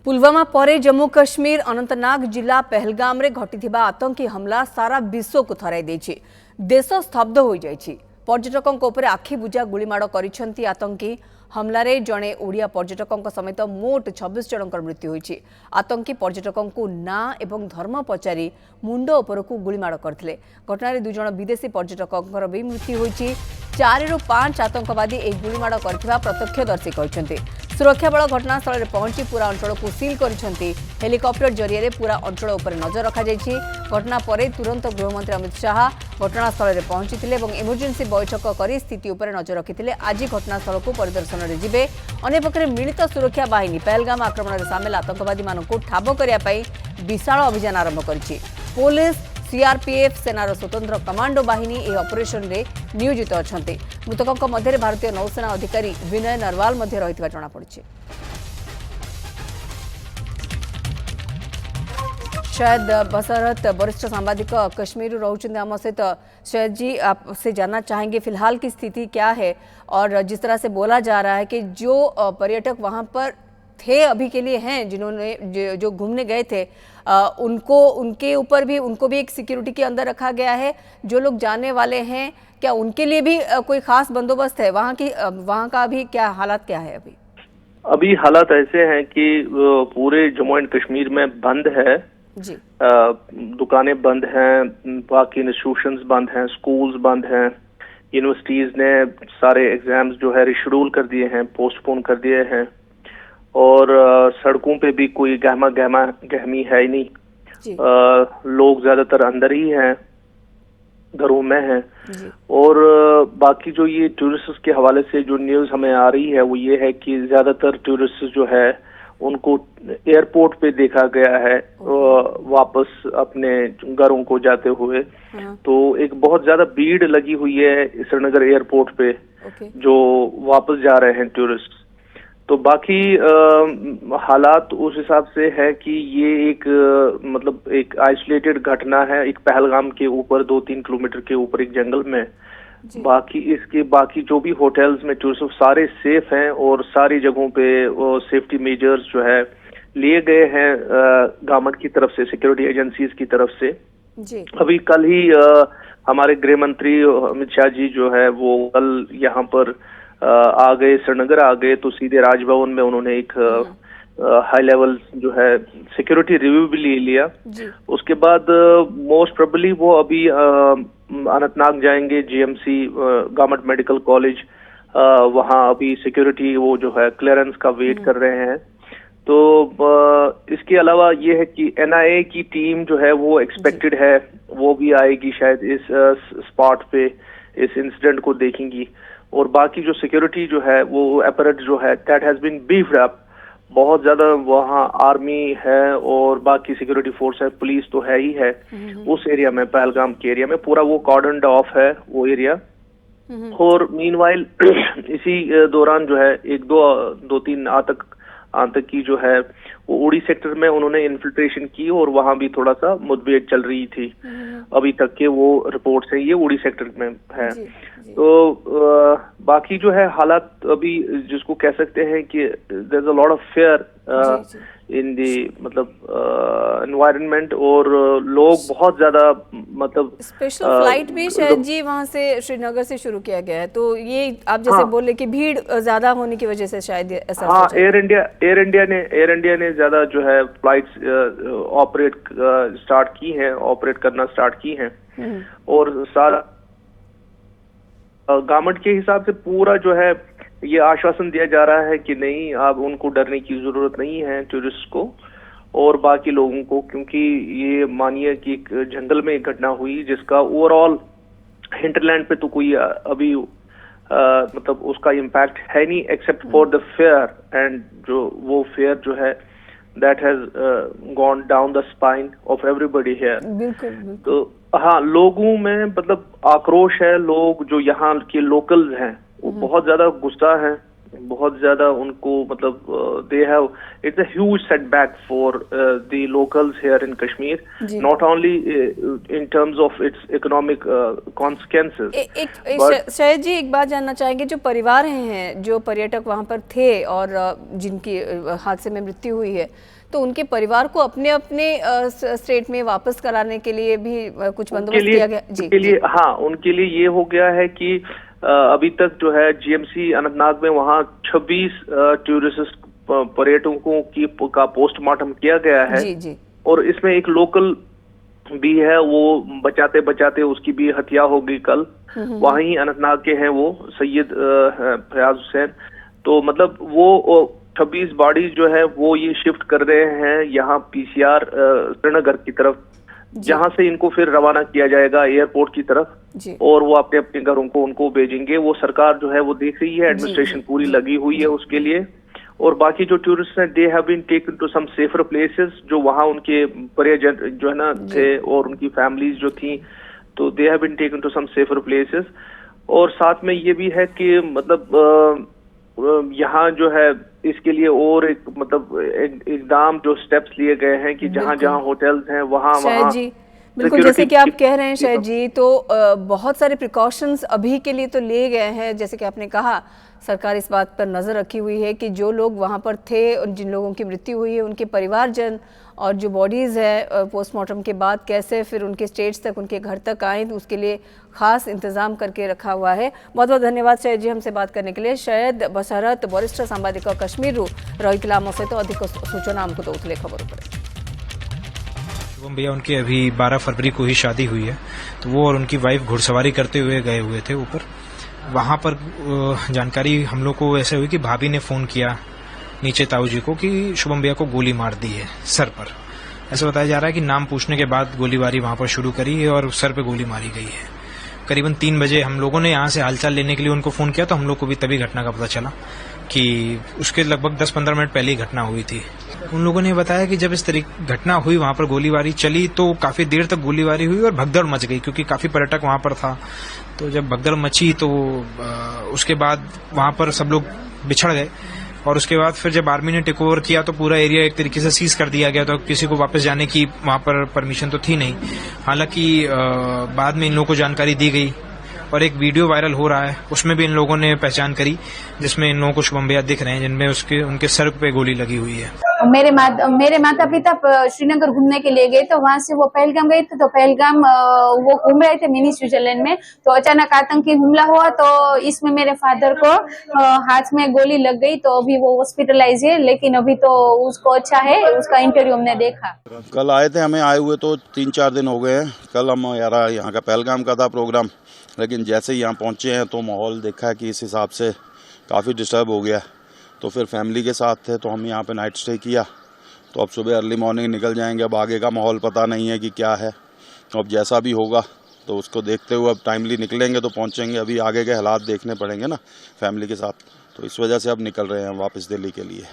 पुलवामा परे जम्मू कश्मीर अनंतनाग जिला पहलगाम रे घटिथिबा आतंकी हमला सारा विश्व को थराई देछि। देश स्तब्ध हो जाइछि। पर्यटकों ऊपर आखि बुझा गुलीमाड़ करिसेंती आतंकी हमलार जड़े ओडिया पर्यटकों समेत मोट 26 जनकर मृत्यु होइछि। आतंकी पर्यटकों को ना एवं धर्म पचारि मुंड उपरकू गुलीमाड़ करथिले। घटनारे 2 जन विदेशी पर्यटकों भी मृत्यु होइछि। 4 ରୁ 5 आतंकवादी एक गुलीमाड़ करथिबा प्रत्यक्षदर्शी कहते। सुरक्षा बल घटनास्थल में पहुंची पूरा अंचल को सील करिसेंती। हेलिकॉप्टर जरिए पूरा अंचल उपर नजर रखा जाइछि। घटना पर तुरंत गृहमंत्री अमित शाह घटनास्थल में पहुंची और इमरजेंसी बैठक कर स्थिति उपर नजर रखिते। आज घटनास्थल को परिदर्शन में जिबे। अन्यपक्षे मिलित सुरक्षा बाहिनी पहलगाम आक्रमण में सामिल आतंकवादी मानक ठाब करने विशाल अभियान आरंभ करिछि। पुलिस सीआरपीएफ सेनार स्वतंत्र कमांडो बाहिनी यह ऑपरेशन रे नियोजित अछंते। मृतकों मध्य भारतीय नौसेना अधिकारी विनय नरवाल मध्य रहितबा जଣା पड़िछि। शायद बसरत वरिष्ठ सांबादिक कश्मीर रहउछन आम सहित। शायद जी आपसे जानना चाहेंगे फिलहाल की स्थिति क्या है और जिस तरह से बोला जा रहा है कि जो पर्यटक वहां पर थे अभी के लिए हैं जिन्होंने जो घूमने गए थे उनको भी एक सिक्योरिटी के अंदर रखा गया है। जो लोग जाने वाले हैं क्या उनके लिए भी कोई खास बंदोबस्त है? वहाँ का अभी क्या हालात क्या है? अभी हालात ऐसे हैं कि पूरे जम्मू एंड कश्मीर में बंद है जी। दुकानें बंद हैं, बाकी इंस्टीट्यूशंस बंद हैं, स्कूल्स बंद हैं। यूनिवर्सिटीज ने सारे एग्जाम्स जो है रिशेड्यूल कर दिए हैं, पोस्टपोन कर दिए हैं और सड़कों पे भी कोई गहमी है ही नहीं। लोग ज्यादातर अंदर ही हैं, घरों में हैं। और बाकी जो ये टूरिस्ट के हवाले से जो न्यूज हमें आ रही है वो ये है कि ज्यादातर टूरिस्ट जो है उनको एयरपोर्ट पे देखा गया है वापस अपने घरों को जाते हुए। तो एक बहुत ज्यादा भीड़ लगी हुई है श्रीनगर एयरपोर्ट पे जो वापस जा रहे हैं टूरिस्ट। तो बाकी हालात उस हिसाब से है कि ये एक आइसोलेटेड घटना है, एक पहलगाम के ऊपर 2-3 किलोमीटर के ऊपर एक जंगल में। बाकी जो भी होटल्स में टूरिस्ट सारे सेफ हैं और सारी जगहों पे सेफ्टी मेजर्स जो है लिए गए हैं गवर्नमेंट की तरफ से, सिक्योरिटी एजेंसीज की तरफ से जी। अभी कल ही हमारे गृह मंत्री अमित शाह जी जो है वो कल यहाँ पर आ गए, श्रीनगर आ गए, तो सीधे राजभवन में उन्होंने एक हाई लेवल जो है सिक्योरिटी रिव्यू भी ले लिया। उसके बाद मोस्ट प्रोबेबली वो अभी अनंतनाग जाएंगे, जीएमसी गवर्नमेंट मेडिकल कॉलेज, वहाँ अभी सिक्योरिटी वो जो है क्लियरेंस का वेट कर रहे हैं। तो इसके अलावा ये है कि एनआईए की टीम जो है वो एक्सपेक्टेड है वो भी आएगी शायद इस स्पॉट पे, इस इंसिडेंट को देखेंगी। और बाकी जो सिक्योरिटी जो है वो अपरेट जो है that has been beefed up, बहुत ज्यादा वहाँ आर्मी है और बाकी सिक्योरिटी फोर्स है, पुलिस तो है ही है उस एरिया में, पहलगाम के एरिया में पूरा वो कॉर्डन्ड ऑफ है वो एरिया। और मीनवाइल इसी दौरान जो है 2-3 आतंकी जो है वो उड़ी सेक्टर में उन्होंने इन्फिल्ट्रेशन की और वहां भी थोड़ा सा मुठभेड़ चल रही थी। अभी तक के वो रिपोर्ट्स हैं, ये उड़ी सेक्टर में है। तो बाकी जो है हालात अभी जिसको कह सकते हैं कि there is a lot of fear in the environment और लोग बहुत ज्यादा स्पेशल फ्लाइट भी शायद जी वहां से श्रीनगर से शुरू किया गया है। तो ये आप जैसे बोले कि भीड़ ज्यादा होने की वजह से शायद ऐसा एयर इंडिया ने ज्यादा जो है फ्लाइट्स ऑपरेट करना स्टार्ट की हैं और सारा गवर्नमेंट के हिसाब से पूरा जो है ये आश्वासन दिया जा रहा है कि नहीं, अब उनको डरने की जरूरत नहीं है टूरिस्ट को और बाकी लोगों को, क्योंकि ये मानिए कि एक जंगल में एक घटना हुई जिसका ओवरऑल हिंटरलैंड पे तो कोई अभी उसका इम्पैक्ट है नहीं except for the fair, and जो वो फेयर जो है that has gone down the spine of everybody here. तो हाँ, लोगों में आक्रोश है, लोग जो यहाँ के लोकल्स हैं वो बहुत ज्यादा गुस्सा है बहुत ज्यादा उनको मतलब they have it's a huge setback for the locals here in Kashmir, not only in terms of its economic consequences. शहद जी, एक बात जानना चाहेंगे, जो परिवार हैं, जो पर्यटक वहां पर थे और जिनकी हादसे में मृत्यु हुई है, तो उनके परिवार को अपने अपने स्टेट में वापस कराने के लिए भी कुछ बंदोबस्त किया गया? जी, उनके लिए, हाँ, उनके लिए ये हो गया है कि अभी तक जो है जीएमसी अनंतनाग में वहाँ 26 टूरिस्ट पर्यटकों का पोस्टमार्टम किया गया है। जी, जी। और इसमें एक लोकल भी है, वो बचाते बचाते उसकी भी हत्या हो गई कल। वहीं अनंतनाग के हैं वो सैयद फयाज हुसैन। तो मतलब वो 26 बॉडीज जो है वो ये शिफ्ट कर रहे हैं यहाँ पीसीआर श्रीनगर की तरफ, जहां से इनको फिर रवाना किया जाएगा एयरपोर्ट की तरफ, और वो अपने अपने घरों को उनको भेजेंगे। वो सरकार जो है वो देख रही है, एडमिनिस्ट्रेशन पूरी लगी हुई है उसके लिए। और बाकी जो टूरिस्ट हैं, they have been taken to some safer places, जो वहाँ उनके परिजन जो है ना थे और उनकी फैमिलीज जो थी, तो they have been taken to some safer places. और साथ में ये भी है कि मतलब यहाँ जो है इसके लिए और एक मतलब एकदम जो स्टेप्स लिए गए हैं कि जहाँ जहाँ होटल्स हैं वहाँ बिल्कुल, जैसे कि आप कह रहे हैं शहद जी, तो बहुत सारे प्रिकॉशंस अभी के लिए तो लिए गए हैं। जैसे कि आपने कहा, सरकार इस बात पर नज़र रखी हुई है कि जो लोग वहाँ पर थे और जिन लोगों की मृत्यु हुई है, उनके परिवारजन और जो बॉडीज़ है पोस्टमार्टम के बाद कैसे फिर उनके स्टेट्स तक, उनके घर तक आएँ, तो उसके लिए खास इंतजाम करके रखा हुआ है। बहुत बहुत धन्यवाद शहद जी हमसे बात करने के लिए। शहद बसरत वरिष्ठ सांबादिक कश्मीर रही आम सहित अधिक सूचना आमको दौले खबर पड़े। शुभम भैया, उनकी अभी 12 फरवरी को ही शादी हुई है, तो वो और उनकी वाइफ घुड़सवारी करते हुए गए हुए थे ऊपर। वहां पर जानकारी हम लोग को ऐसे हुई कि भाभी ने फोन किया नीचे ताऊ जी को कि शुभम भैया को गोली मार दी है सर पर। ऐसा बताया जा रहा है कि नाम पूछने के बाद गोलीबारी वहां पर शुरू करी है और सर पे गोली मारी गई है। करीबन 3 बजे हम लोगों ने यहाँ से हालचाल लेने के लिए उनको फोन किया, तो हम लोग को भी तभी घटना का पता चला कि उसके लगभग 10-15 मिनट पहले ही घटना हुई थी। उन लोगों ने बताया कि जब इस तरीके घटना हुई, वहां पर गोलीबारी चली, तो काफी देर तक गोलीबारी हुई और भगदड़ मच गई, क्योंकि काफी पर्यटक वहां पर था। तो जब भगदड़ मची तो उसके बाद वहां पर सब लोग बिछड़ गए, और उसके बाद फिर जब आर्मी ने टेक ओवर किया तो पूरा एरिया एक तरीके से सीज कर दिया गया। तो किसी को वापस जाने की वहां पर परमिशन तो थी नहीं। हालांकि बाद में इन लोगों को जानकारी दी गई और एक वीडियो वायरल हो रहा है, उसमें भी इन लोगों ने पहचान करी, जिसमें इन लोगों को शुभम भैया दिख रहे हैं, जिनमें उनके सर पे गोली लगी हुई है। मेरे माता पिता श्रीनगर घूमने के लिए गए, तो वहां से वो पहलगाम गए थे। तो पहलगाम वो घूम रहे थे मिनी स्विट्जरलैंड में, तो अचानक आतंकी हमला हुआ। तो इसमें मेरे फादर को हाथ में गोली लग गई, तो अभी वो हॉस्पिटलाइज है, लेकिन अभी तो उसको अच्छा है। उसका इंटरव्यू हमने देखा। कल आए थे, हमें आए हुए तो 3-4 दिन हो गए हैं। कल हम यहाँ का पहलगाम का था प्रोग्राम, लेकिन जैसे ही यहाँ पहुँचे हैं तो माहौल देखा कि इस हिसाब से काफ़ी डिस्टर्ब हो गया। तो फिर फैमिली के साथ थे, तो हम यहाँ पे नाइट स्टे किया। तो अब सुबह अर्ली मॉर्निंग निकल जाएंगे। अब आगे का माहौल पता नहीं है कि क्या है, अब जैसा भी होगा तो उसको देखते हुए अब टाइमली निकलेंगे तो पहुँचेंगे। अभी आगे के हालात देखने पड़ेंगे ना फैमिली के साथ, तो इस वजह से अब निकल रहे हैं वापस दिल्ली के लिए।